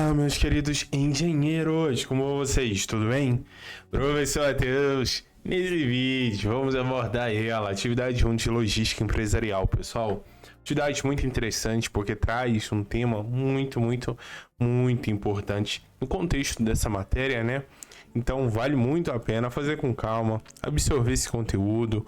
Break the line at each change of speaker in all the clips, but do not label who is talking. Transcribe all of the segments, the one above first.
Olá, meus queridos engenheiros, como vocês? Tudo bem? Professor Matheus, nesse vídeo vamos abordar ela, atividade 1 de logística empresarial, pessoal. Atividade muito interessante porque traz um tema muito importante no contexto dessa matéria, né? Então vale muito a pena fazer com calma, absorver esse conteúdo,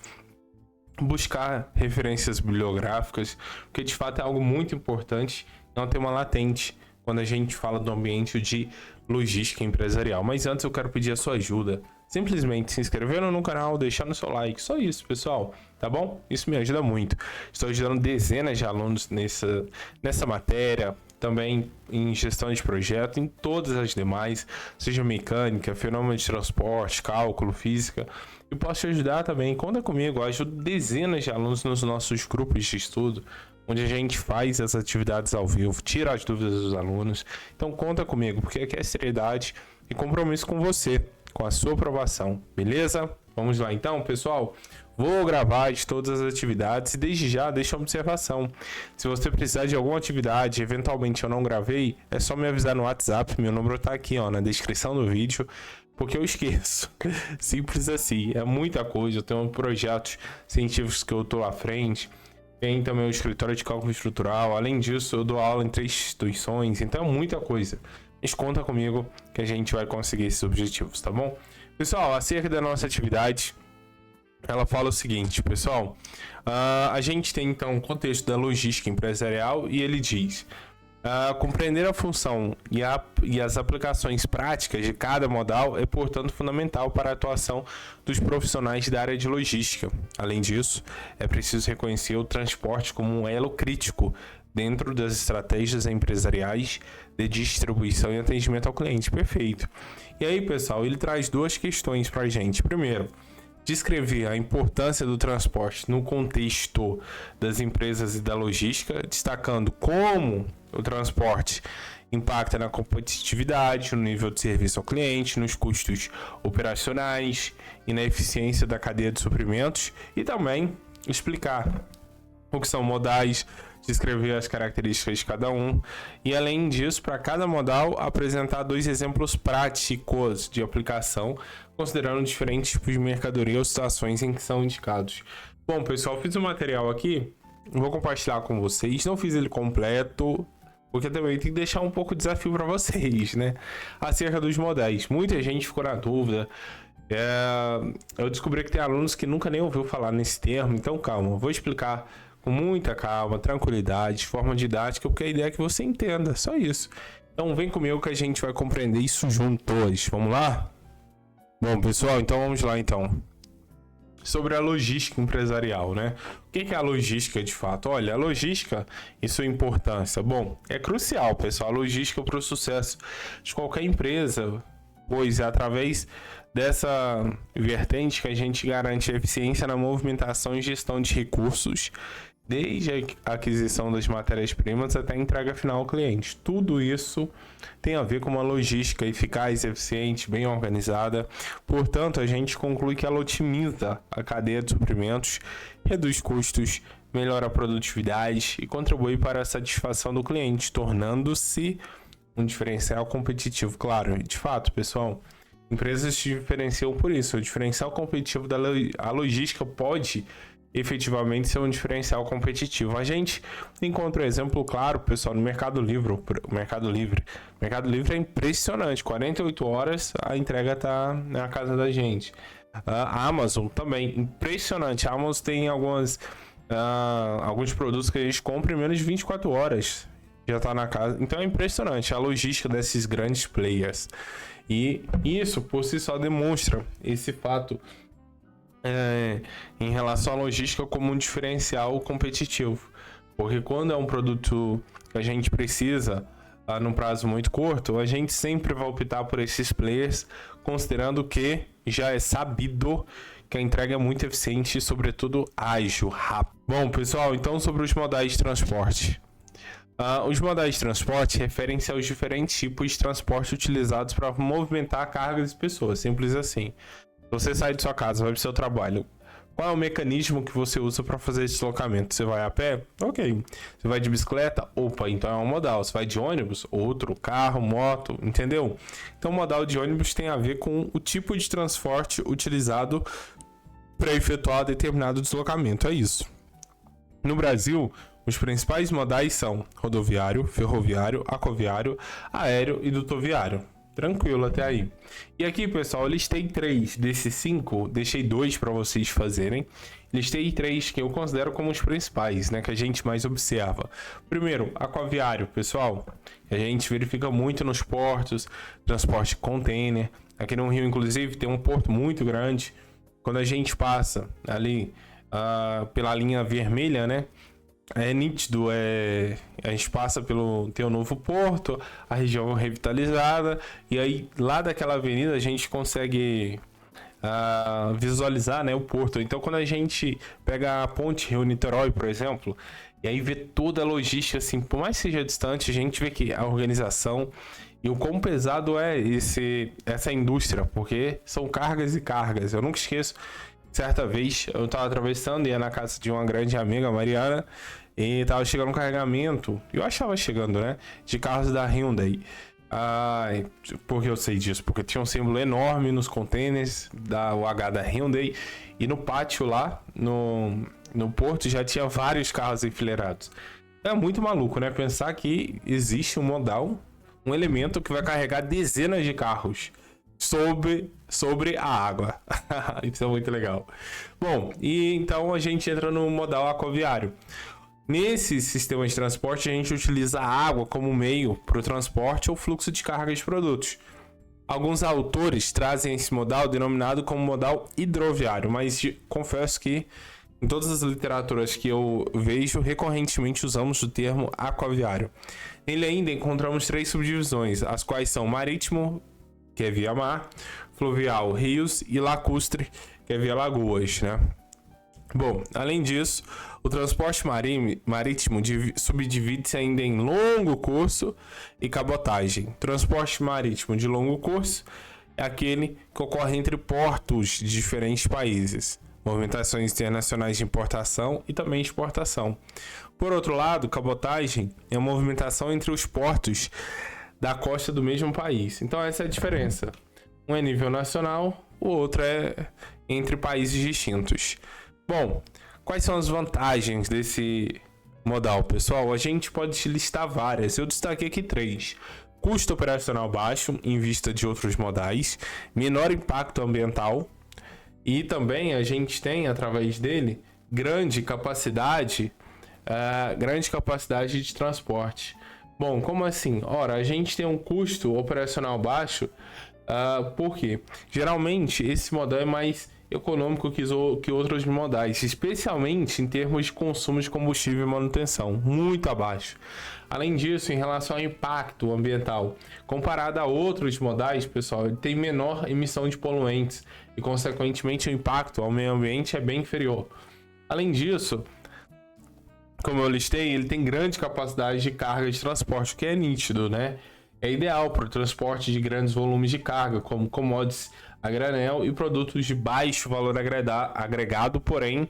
buscar referências bibliográficas, porque de fato é algo muito importante, é um tema latente quando a gente fala do ambiente de logística empresarial. Mas antes eu quero pedir a sua ajuda, simplesmente se inscrevendo no canal, deixando o seu like, só isso, pessoal, tá bom? Isso me ajuda muito. Estou ajudando dezenas de alunos nessa matéria, também em gestão de projeto, em todas as demais, seja mecânica, fenômeno de transporte, cálculo, física. E posso te ajudar também, conta comigo, eu ajudo dezenas de alunos nos nossos grupos de estudo, onde a gente faz as atividades ao vivo, tira as dúvidas dos alunos. Então conta comigo, porque aqui é seriedade e compromisso com você, com a sua aprovação, beleza? Vamos lá então, pessoal. Vou gravar de todas as atividades e desde já deixa uma observação. Se você precisar de alguma atividade, eventualmente eu não gravei, é só me avisar no WhatsApp, meu número tá aqui, ó, na descrição do vídeo, porque eu esqueço. Simples assim, é muita coisa, eu tenho projetos científicos que eu tô à frente, tem também o escritório de cálculo estrutural, além disso eu dou aula em 3 instituições, então é muita coisa. Mas conta comigo que a gente vai conseguir esses objetivos, tá bom? Pessoal, acerca da nossa atividade, ela fala o seguinte, pessoal, a gente tem então o contexto da logística empresarial e ele diz: compreender a função e as aplicações práticas de cada modal é, portanto, fundamental para a atuação dos profissionais da área de logística. Além disso, é preciso reconhecer o transporte como um elo crítico dentro das estratégias empresariais de distribuição e atendimento ao cliente. Perfeito. E aí, pessoal, ele traz duas questões para a gente. Primeiro, descrever a importância do transporte no contexto das empresas e da logística, destacando como o transporte impacta na competitividade, no nível de serviço ao cliente, nos custos operacionais e na eficiência da cadeia de suprimentos, e também explicar o que são modais, descrever as características de cada um e, além disso, para cada modal apresentar 2 exemplos práticos de aplicação, considerando diferentes tipos de mercadoria ou situações em que são indicados. Bom, pessoal, fiz um material aqui, vou compartilhar com vocês, não fiz ele completo, porque também tem que deixar um pouco de desafio para vocês, né? Acerca dos modais, muita gente ficou na dúvida. Eu descobri que tem alunos que nunca nem ouviu falar nesse termo, então calma, vou explicar com muita calma, tranquilidade, de forma didática, porque a ideia é que você entenda, só isso. Então vem comigo que a gente vai compreender isso juntos. Vamos lá? Bom, pessoal, então vamos lá então. Sobre a logística empresarial, né? O que é a logística de fato? Olha, a logística e sua importância. Bom, é crucial, pessoal, a logística para o sucesso de qualquer empresa, pois é através dessa vertente que a gente garante eficiência na movimentação e gestão de recursos, desde a aquisição das matérias-primas até a entrega final ao cliente. Tudo isso tem a ver com uma logística eficaz, eficiente, bem organizada. Portanto, a gente conclui que ela otimiza a cadeia de suprimentos, reduz custos, melhora a produtividade e contribui para a satisfação do cliente, tornando-se um diferencial competitivo. Claro, de fato, pessoal, empresas se diferenciam por isso. O diferencial competitivo a logística pode efetivamente ser um diferencial competitivo. A gente encontra um exemplo claro, pessoal, no Mercado Livre. O Mercado Livre é impressionante. 48 horas a entrega tá na casa da gente. A Amazon também, impressionante. A Amazon tem alguns produtos que a gente compra em menos de 24 horas. Já tá na casa. Então é impressionante a logística desses grandes players. E isso por si só demonstra esse fato em relação à logística como um diferencial competitivo. Porque quando é um produto que a gente precisa num prazo muito curto, a gente sempre vai optar por esses players, considerando que já é sabido que a entrega é muito eficiente e, sobretudo, ágil, rápido. Bom, pessoal, então sobre os modais de transporte. Os modais de transporte referem-se aos diferentes tipos de transporte utilizados para movimentar cargas de pessoas, simples assim. Você sai de sua casa, vai para o seu trabalho. Qual é o mecanismo que você usa para fazer esse deslocamento? Você vai a pé? Ok. Você vai de bicicleta? Opa, então é um modal. Você vai de ônibus? Outro. Carro, moto, entendeu? Então o modal de ônibus tem a ver com o tipo de transporte utilizado para efetuar determinado deslocamento. É isso. No Brasil, os principais modais são rodoviário, ferroviário, aquaviário, aéreo e dutoviário. Tranquilo até aí. E aqui, pessoal, eu listei 3 desses 5, deixei 2 para vocês fazerem. Listei 3 que eu considero como os principais, né, que a gente mais observa. Primeiro, aquaviário, pessoal. A gente verifica muito nos portos, transporte de container. Aqui no Rio, inclusive, tem um porto muito grande. Quando a gente passa ali pela linha vermelha, né? É nítido, a gente passa tem um novo porto, a região revitalizada, e aí lá daquela avenida a gente consegue visualizar, né, o porto. Então quando a gente pega a ponte Rio-Niterói, por exemplo, e aí vê toda a logística, assim, por mais que seja distante, a gente vê que a organização e o quão pesado é essa indústria, porque são cargas e cargas. Eu nunca esqueço, certa vez eu estava atravessando e ia na casa de uma grande amiga, Mariana, e tava chegando um carregamento, eu achava chegando, né, de carros da Hyundai. Porque eu sei disso, porque tinha um símbolo enorme nos containers da UH da Hyundai, e no pátio lá, no porto, já tinha vários carros enfileirados. É muito maluco, né, pensar que existe um modal, um elemento que vai carregar dezenas de carros sobre a água. Isso é muito legal. Bom, e então a gente entra no modal aquaviário. Nesse sistema de transporte, a gente utiliza a água como meio para o transporte ou fluxo de carga de produtos. Alguns autores trazem esse modal denominado como modal hidroviário, mas confesso que em todas as literaturas que eu vejo, recorrentemente usamos o termo aquaviário. Nele ainda encontramos 3 subdivisões, as quais são marítimo, que é via mar, fluvial, rios, e lacustre, que é via lagoas, né? Bom, além disso, o transporte marítimo subdivide-se ainda em longo curso e cabotagem. Transporte marítimo de longo curso é aquele que ocorre entre portos de diferentes países, movimentações internacionais de importação e também exportação. Por outro lado, cabotagem é a movimentação entre os portos da costa do mesmo país. Então essa é a diferença. Um é nível nacional, o outro é entre países distintos. Bom, quais são as vantagens desse modal, pessoal? A gente pode listar várias. Eu destaquei aqui 3. Custo operacional baixo em vista de outros modais, menor impacto ambiental, e também a gente tem, através dele, grande capacidade de transporte. Bom, como assim? Ora, a gente tem um custo operacional baixo, por quê? Geralmente, esse modal é mais econômico que outros modais, especialmente em termos de consumo de combustível e manutenção, muito abaixo. Além disso, em relação ao impacto ambiental, comparado a outros modais, pessoal, ele tem menor emissão de poluentes e, consequentemente, o impacto ao meio ambiente é bem inferior. Além disso, como eu listei, ele tem grande capacidade de carga de transporte, o que é nítido, né? É ideal para o transporte de grandes volumes de carga, como commodities a granel e produtos de baixo valor agregado, porém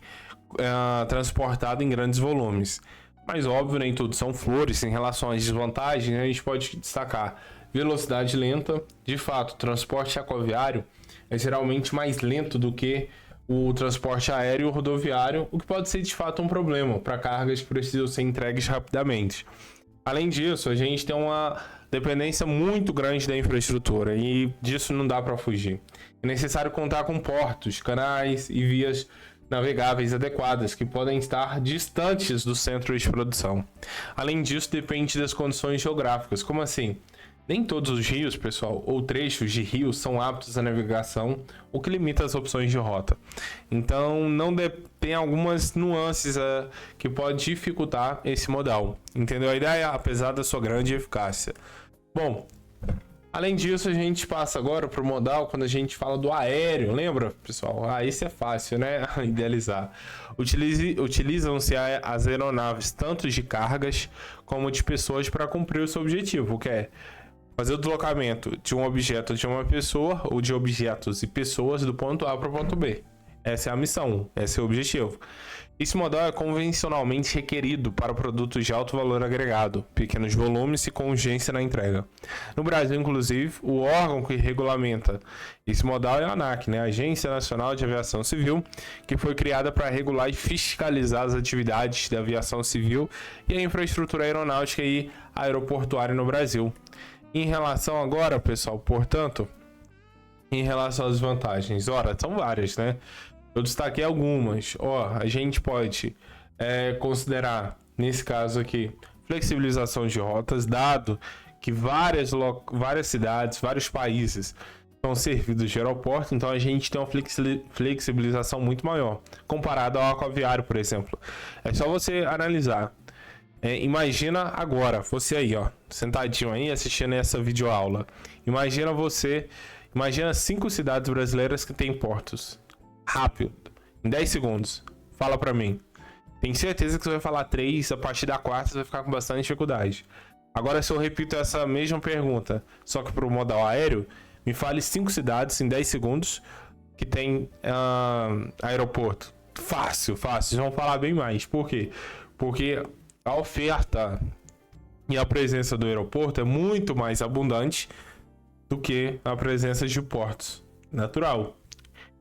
transportado em grandes volumes. Mas óbvio, nem tudo são flores. Em relação às desvantagens, a gente pode destacar velocidade lenta. De fato, o transporte aquaviário é geralmente mais lento do que o transporte aéreo ou rodoviário, o que pode ser de fato um problema para cargas que precisam ser entregues rapidamente. Além disso, a gente tem uma dependência muito grande da infraestrutura e disso não dá para fugir. É necessário contar com portos, canais e vias navegáveis adequadas que podem estar distantes do centro de produção. Além disso, depende das condições geográficas. Como assim? Nem todos os rios, pessoal, ou trechos de rios são aptos à navegação, o que limita as opções de rota. Então, tem algumas nuances que podem dificultar esse modal. Entendeu a ideia? Apesar da sua grande eficácia. Bom, além disso, a gente passa agora para o modal quando a gente fala do aéreo. Lembra, pessoal? Esse é fácil, né? Idealizar. Utilizam-se as aeronaves tanto de cargas como de pessoas para cumprir o seu objetivo, que é fazer o deslocamento de um objeto de uma pessoa ou de objetos e pessoas do ponto A para o ponto B. Essa é a missão, esse é o objetivo. Esse modal é convencionalmente requerido para produtos de alto valor agregado, pequenos volumes e com urgência na entrega. No Brasil, inclusive, o órgão que regulamenta esse modal é a ANAC, né? Agência Nacional de Aviação Civil, que foi criada para regular e fiscalizar as atividades da aviação civil e a infraestrutura aeronáutica e aeroportuária no Brasil. Em relação agora, pessoal, portanto, em relação às vantagens, ora, são várias, né? Eu destaquei algumas. A gente pode considerar, nesse caso aqui, flexibilização de rotas, dado que várias cidades, vários países são servidos de aeroporto, então a gente tem uma flexibilização muito maior, comparado ao aquaviário, por exemplo. É só você analisar. Imagina agora, você aí, sentadinho aí, assistindo essa videoaula. Imagina 5 cidades brasileiras que têm portos. Rápido, em 10 segundos. Fala pra mim. Tenho certeza que você vai falar 3, a partir da 4 você vai ficar com bastante dificuldade. Agora, se eu repito essa mesma pergunta, só que pro modal aéreo, me fale 5 cidades em 10 segundos que tem aeroporto. Fácil. Vocês vão falar bem mais. Por quê? Porque a oferta e a presença do aeroporto é muito mais abundante do que a presença de portos. Natural.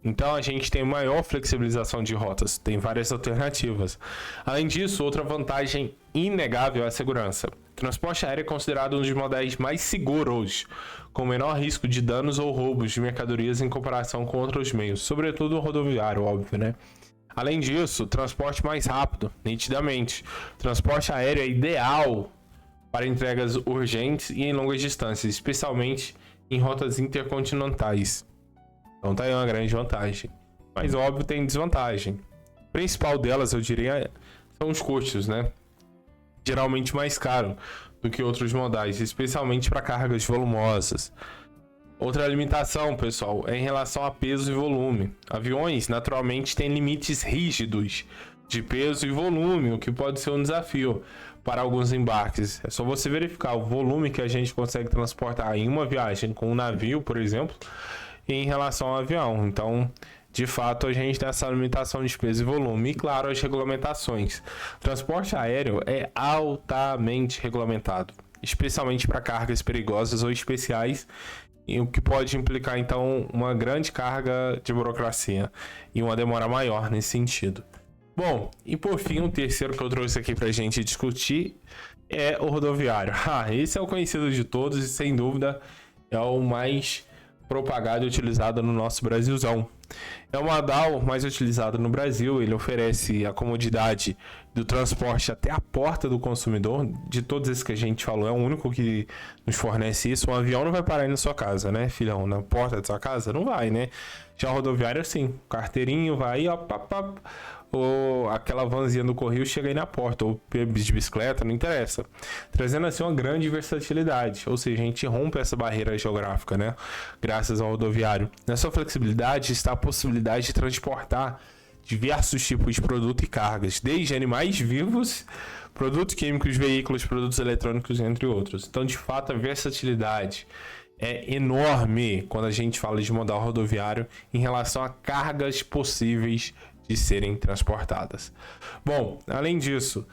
Então a gente tem maior flexibilização de rotas, tem várias alternativas. Além disso, outra vantagem inegável é a segurança. O transporte aéreo é considerado um dos modais mais seguros, com menor risco de danos ou roubos de mercadorias em comparação com outros meios, sobretudo o rodoviário, óbvio, né? Além disso, transporte mais rápido, nitidamente. O transporte aéreo é ideal para entregas urgentes e em longas distâncias, especialmente em rotas intercontinentais. Então tá aí uma grande vantagem. Mas óbvio tem desvantagem. A principal delas, eu diria, são os custos, né? Geralmente mais caro do que outros modais, especialmente para cargas volumosas. Outra limitação, pessoal, é em relação a peso e volume. Aviões, naturalmente, têm limites rígidos de peso e volume, o que pode ser um desafio para alguns embarques. É só você verificar o volume que a gente consegue transportar em uma viagem com um navio, por exemplo, em relação ao avião. Então, de fato, a gente tem essa limitação de peso e volume. E, claro, as regulamentações. O transporte aéreo é altamente regulamentado, especialmente para cargas perigosas ou especiais, o que pode implicar, então, uma grande carga de burocracia e uma demora maior nesse sentido. Bom, e por fim, o terceiro que eu trouxe aqui para a gente discutir é o rodoviário. Esse é o conhecido de todos e, sem dúvida, é o mais propagado e utilizado no nosso Brasilzão. É o modal mais utilizado no Brasil. Ele oferece a comodidade do transporte até a porta do consumidor. De todos esses que a gente falou, é o único que nos fornece isso. Um avião não vai parar aí na sua casa, né, filhão? Na porta da sua casa? Não vai, né? Já a rodoviária, sim. Carteirinho vai, ou aquela vanzinha do correio chega aí na porta, ou de bicicleta, não interessa. Trazendo assim uma grande versatilidade, ou seja, a gente rompe essa barreira geográfica, né? Graças ao rodoviário. Nessa flexibilidade está a possibilidade de transportar diversos tipos de produto e cargas, desde animais vivos, produtos químicos, veículos, produtos eletrônicos, entre outros. Então, de fato, a versatilidade é enorme quando a gente fala de modal rodoviário em relação a cargas possíveis de serem transportadas. Bom, além disso,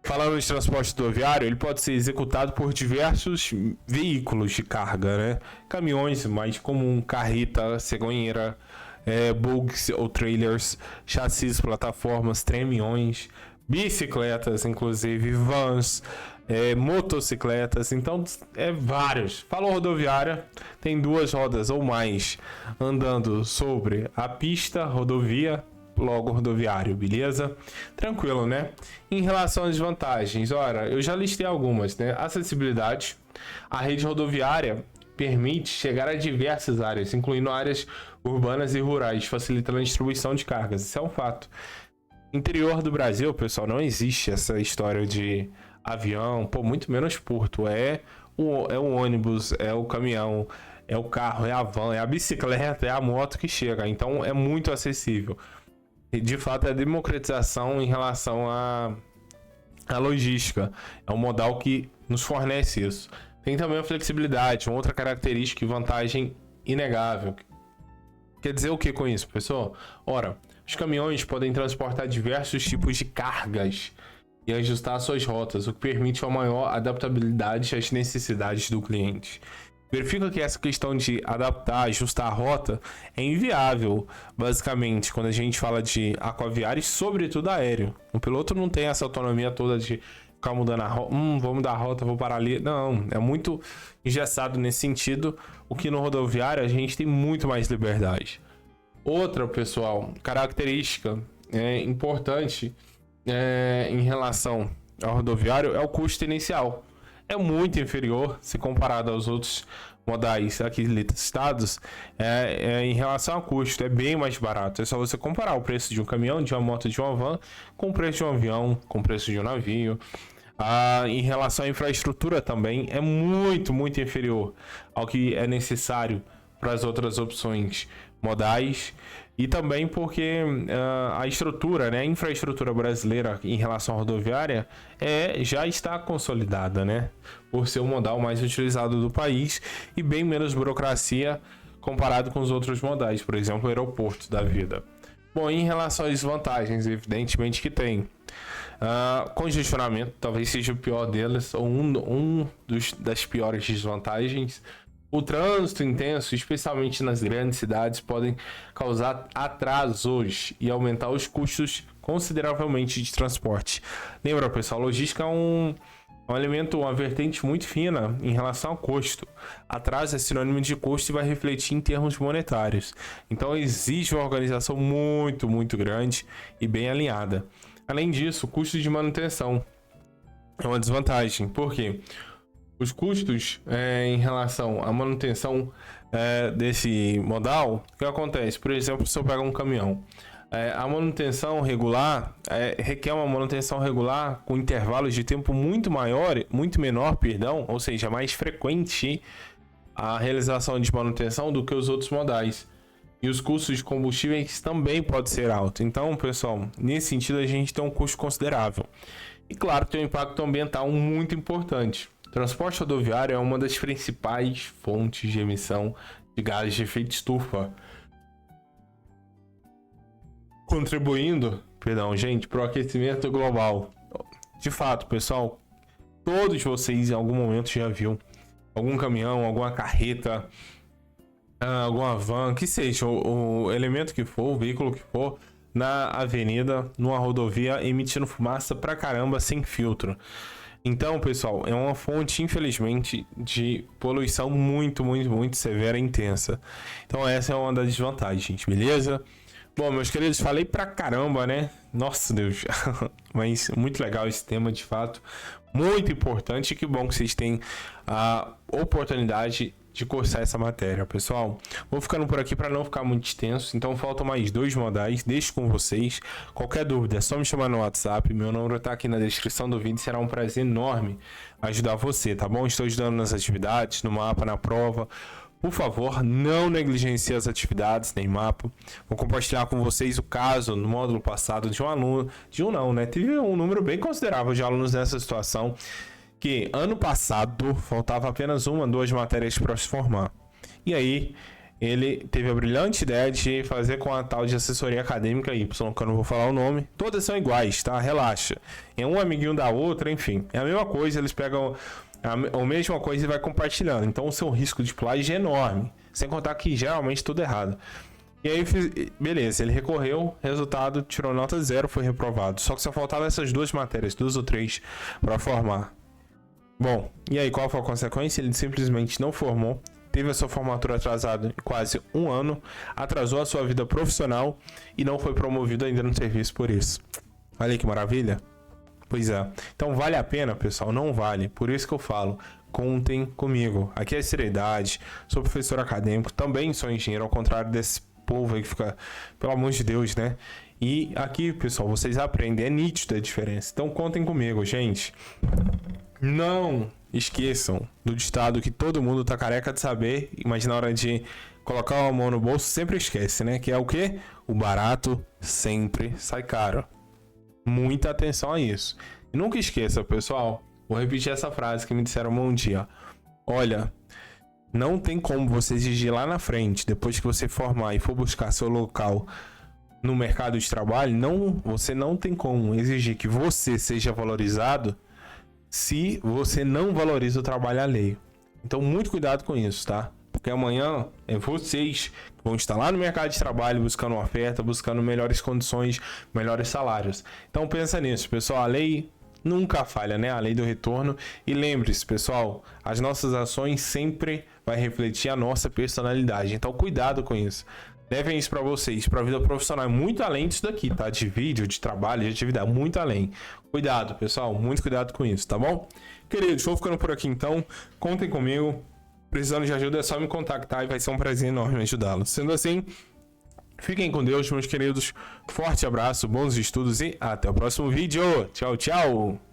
falando de transporte rodoviário, ele pode ser executado por diversos veículos de carga, né? Caminhões mais comum, carreta, cegonheira, bugs ou trailers, chassis, plataformas, tremiões, bicicletas, inclusive vans, motocicletas, então vários. Falou rodoviária, tem 2 rodas ou mais andando sobre a pista, rodovia, logo rodoviário, beleza? Tranquilo, né? Em relação às vantagens, eu já listei algumas, né? Acessibilidade. A rede rodoviária permite chegar a diversas áreas, incluindo áreas urbanas e rurais, facilitando a distribuição de cargas. Isso é um fato. Interior do Brasil, pessoal, não existe essa história de avião, muito menos porto. É o ônibus, é o caminhão, é o carro, é a van, é a bicicleta, é a moto que chega. Então é muito acessível. E, de fato, é a democratização em relação à logística. É um modal que nos fornece isso. Tem também a flexibilidade, uma outra característica e vantagem inegável. Quer dizer o que com isso, pessoal? Ora, os caminhões podem transportar diversos tipos de cargas e ajustar suas rotas, o que permite uma maior adaptabilidade às necessidades do cliente. Verifica que essa questão de adaptar, ajustar a rota é inviável, basicamente, quando a gente fala de aquaviário e sobretudo aéreo. O piloto não tem essa autonomia toda de ficar mudando a rota, vou mudar a rota, vou parar ali. Não, é muito engessado nesse sentido, o que no rodoviário a gente tem muito mais liberdade. Outra, pessoal, característica importante em relação ao rodoviário é o custo inicial. É muito inferior se comparado aos outros modais aqui listados em relação ao custo, é bem mais barato. É só você comparar o preço de um caminhão, de uma moto, de uma van com o preço de um avião, com o preço de um navio. Em relação à infraestrutura também é muito inferior ao que é necessário para as outras opções modais. E também porque a estrutura, né, a infraestrutura brasileira em relação à rodoviária já está consolidada, né? Por ser o modal mais utilizado do país e bem menos burocracia comparado com os outros modais, por exemplo, o aeroporto da vida. Bom, em relação às vantagens, evidentemente que tem. Congestionamento talvez seja o pior delas, ou das piores desvantagens. O trânsito intenso, especialmente nas grandes cidades, podem causar atrasos e aumentar os custos consideravelmente de transporte. Lembra, pessoal, logística é um elemento, uma vertente muito fina em relação ao custo. Atraso é sinônimo de custo e vai refletir em termos monetários. Então exige uma organização muito grande e bem alinhada. Além disso, o custo de manutenção é uma desvantagem. Por quê? Os custos em relação à manutenção desse modal, o que acontece? Por exemplo, se eu pegar um caminhão, a manutenção regular requer uma manutenção regular com intervalos de tempo muito menor, ou seja, mais frequente a realização de manutenção do que os outros modais. E os custos de combustíveis também podem ser altos. Então, pessoal, nesse sentido a gente tem um custo considerável. E claro, tem um impacto ambiental muito importante. O transporte rodoviário é uma das principais fontes de emissão de gases de efeito estufa, contribuindo, para o aquecimento global. De fato, pessoal, todos vocês em algum momento já viram algum caminhão, alguma carreta, alguma van, que seja o elemento que for, o veículo que for, na avenida, numa rodovia, emitindo fumaça pra caramba sem filtro. Então, pessoal, é uma fonte, infelizmente, de poluição muito severa e intensa. Então essa é uma das desvantagens, gente, beleza? Bom, meus queridos, falei pra caramba, né? Nossa, Deus. Mas muito legal esse tema, de fato. Muito importante e que bom que vocês têm a oportunidade de cursar essa matéria, pessoal. Vou ficando por aqui para não ficar muito extenso. Então faltam mais 2 modais. Deixo com vocês. Qualquer dúvida é só me chamar no WhatsApp. Meu número tá aqui na descrição do vídeo. Será um prazer enorme ajudar você, tá bom? Estou ajudando nas atividades, no mapa, na prova. Por favor, não negligencie as atividades, nem mapa. Vou compartilhar com vocês o caso no módulo passado de um aluno, teve um número bem considerável de alunos nessa situação, que ano passado faltava apenas 2 matérias para se formar. E aí, ele teve a brilhante ideia de fazer com a tal de assessoria acadêmica Y, que eu não vou falar o nome. Todas são iguais, tá? Relaxa. É um amiguinho da outra, enfim. É a mesma coisa, eles pegam a mesma coisa e vai compartilhando. Então o seu risco de plágio é enorme. Sem contar que geralmente tudo errado. E aí, beleza, ele recorreu, resultado, tirou nota 0, foi reprovado. Só que só faltava essas 2 matérias, 2 ou 3, para formar. Bom, e aí qual foi a consequência? Ele simplesmente não formou. Teve a sua formatura atrasada em quase 1 ano, atrasou a sua vida profissional e não foi promovido ainda no serviço por isso. Olha aí que maravilha. Pois é. Então vale a pena, pessoal? Não vale. Por isso que eu falo, contem comigo. Aqui é seriedade, sou professor acadêmico, também sou engenheiro, ao contrário desse povo aí que fica, pelo amor de Deus, né? E aqui, pessoal, vocês aprendem, é nítido a diferença. Então contem comigo, gente. Não esqueçam do ditado que todo mundo tá careca de saber, mas na hora de colocar a mão no bolso sempre esquece, né? Que é o quê? O barato sempre sai caro. Muita atenção a isso. E nunca esqueça, pessoal, vou repetir essa frase que me disseram um dia. Olha, Não tem como você exigir lá na frente, depois que você formar e for buscar seu local no mercado de trabalho, você não tem como exigir que você seja valorizado se você não valoriza o trabalho alheio. Então, muito cuidado com isso, tá? Porque amanhã é vocês que vão estar lá no mercado de trabalho buscando uma oferta, buscando melhores condições, melhores salários. Então, pensa nisso, pessoal. A lei nunca falha, né? A lei do retorno. E lembre-se, pessoal, as nossas ações sempre vai refletir a nossa personalidade. Então, cuidado com isso. Levem isso para vocês, para a vida profissional. É muito além disso daqui, tá? De vídeo, de trabalho, de atividade. Muito além. Cuidado, pessoal. Muito cuidado com isso, tá bom? Queridos, vou ficando por aqui então. Contem comigo. Precisando de ajuda, é só me contactar e vai ser um prazer enorme ajudá-los. Sendo assim, fiquem com Deus, meus queridos. Forte abraço, bons estudos e até o próximo vídeo. Tchau, tchau!